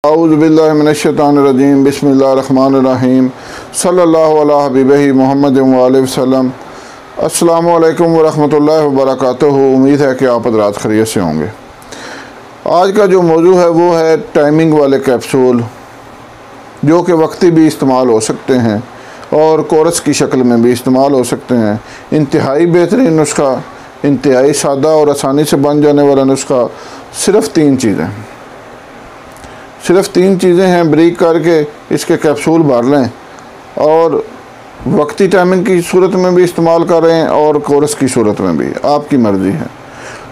औज़ुबिल्लाहि मिनश्शैतानिर्रजीम बिस्मिल्लाहिर्रहमानिर्रहीम सल्लल्लाहु अला हबीबिही मुहम्मद व आलिहि वसल्लम। अस्सलामु अलैकुम व रहमतुल्लाहि व बरकातुहू। उम्मीद है कि आप हज़रात खैरियत से होंगे। आज का जो मौजू है वो है टाइमिंग वाले कैप्सूल, जो कि वक्ती भी इस्तेमाल हो सकते हैं और कोरस की शक्ल में भी इस्तेमाल हो सकते हैं। इंतहाई बेहतरीन नुस्खा, इंतहाई सादा और आसानी से बन जाने वाला नुस्खा। सिर्फ़ तीन चीज़ें हैं। ब्रीक करके इसके कैप्सूल भर लें और वक्ती टाइमिंग की सूरत में भी इस्तेमाल करें और कोरस की सूरत में भी, आपकी मर्ज़ी है।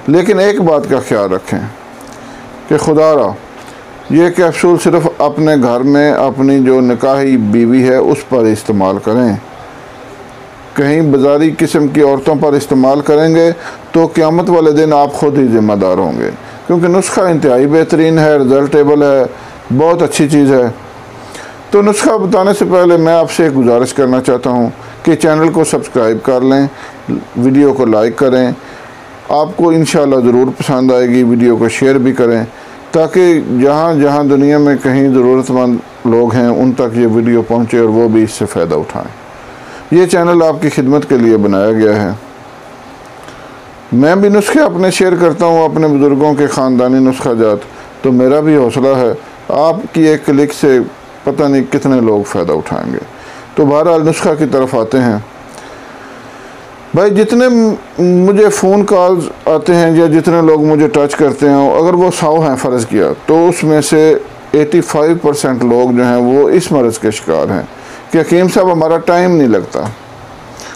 लेकिन एक बात का ख्याल रखें कि खुदारा ये कैप्सूल सिर्फ़ अपने घर में अपनी जो निकाही बीवी है उस पर इस्तेमाल करें। कहीं बाज़ारी किस्म की औरतों पर इस्तेमाल करेंगे तो क़यामत वाले दिन आप ख़ुद ही ज़िम्मेदार होंगे, क्योंकि नुस्खा इंतहाई बेहतरीन है, रिज़ल्टेबल है, बहुत अच्छी चीज़ है। तो नुस्खा बताने से पहले मैं आपसे एक गुजारिश करना चाहता हूँ कि चैनल को सब्सक्राइब कर लें, वीडियो को लाइक करें। आपको इंशाल्लाह ज़रूर पसंद आएगी। वीडियो को शेयर भी करें ताकि जहाँ जहाँ दुनिया में कहीं ज़रूरतमंद लोग हैं उन तक ये वीडियो पहुँचे और वो भी इससे फ़ायदा उठाएँ। ये चैनल आपकी खिदमत के लिए बनाया गया है। मैं भी नुस्खे अपने शेयर करता हूँ, अपने बुज़ुर्गों के ख़ानदानी नुस्खा जात। तो मेरा भी हौसला है आपकी एक क्लिक से पता नहीं कितने लोग फ़ायदा उठाएंगे। तो बहरहाल नुस्खा की तरफ आते हैं। भाई, जितने मुझे फ़ोन कॉल्स आते हैं या जितने लोग मुझे टच करते हैं, अगर वो 100 हैं फ़र्ज़ किया, तो उसमें से 85% लोग जो हैं वो इस मर्ज़ के शिकार हैं कि हकीम साहब हमारा टाइम नहीं लगता।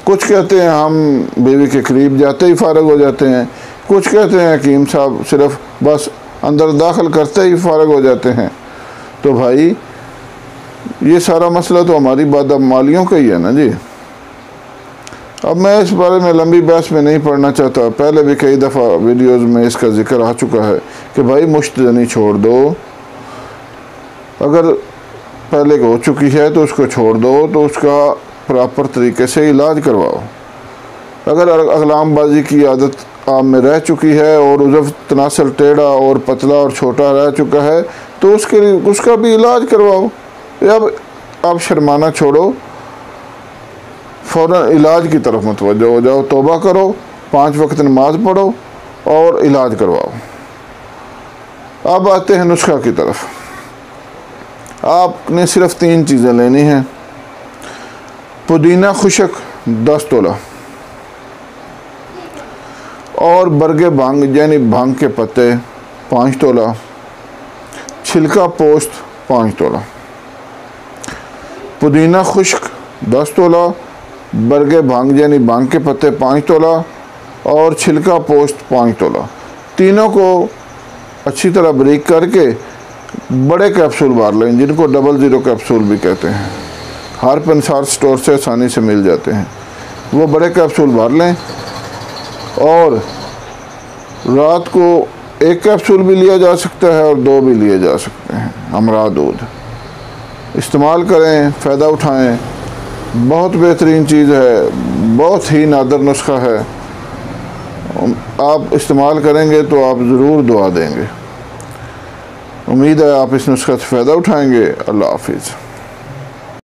कुछ कहते हैं हम बीवी के करीब जाते ही फ़ारग हो जाते हैं, कुछ कहते हैं हकीम साहब सिर्फ बस अंदर दाखिल करते ही फ़ारग हो जाते हैं। तो भाई ये सारा मसला तो हमारी बदअमालियों का ही है ना जी। अब मैं इस बारे में लंबी बहस में नहीं पढ़ना चाहता। पहले भी कई दफ़ा वीडियोज़ में इसका ज़िक्र आ चुका है कि भाई मुश्तजनी छोड़ दो। अगर पहले हो चुकी है तो उसको छोड़ दो, तो उसका प्रॉपर तरीके से इलाज करवाओ। अगर अगलामबाजी की आदत आप में रह चुकी है और उज़व तनासल टेढ़ा और पतला और छोटा रह चुका है तो उसका भी इलाज करवाओ। अब शर्माना छोड़ो, फ़ौरन इलाज की तरफ मुतवज्जो हो जाओ। तौबा करो, 5 वक्त नमाज पढ़ो और इलाज करवाओ। अब आते हैं नुस्खा की तरफ। आपने सिर्फ 3 चीज़ें लेनी हैं। पुदीना खुशक 10 तोला और बरगे भांग यानी भांग के पत्ते 5 तोला, छिलका पोस्त 5 तोला। पुदीना खुश्क 10 तोला, बरगे भांग यानी भांग के पत्ते 5 तोला और छिलका पोस्त 5 तोला। तीनों को अच्छी तरह ब्रीक करके बड़े कैप्सूल भर लें, जिनको 00 कैप्सूल भी कहते हैं। हर पंसार स्टोर से आसानी से मिल जाते हैं। वो बड़े कैप्सूल भर लें और रात को 1 कैप्सूल भी लिया जा सकता है और 2 भी लिए जा सकते हैं। हमरा दूध इस्तेमाल करें, फ़ायदा उठाएं। बहुत बेहतरीन चीज़ है, बहुत ही नादर नुस्खा है। आप इस्तेमाल करेंगे तो आप ज़रूर दुआ देंगे। उम्मीद है आप इस नुस्खे से फ़ायदा उठाएंगे। अल्लाह हाफिज़।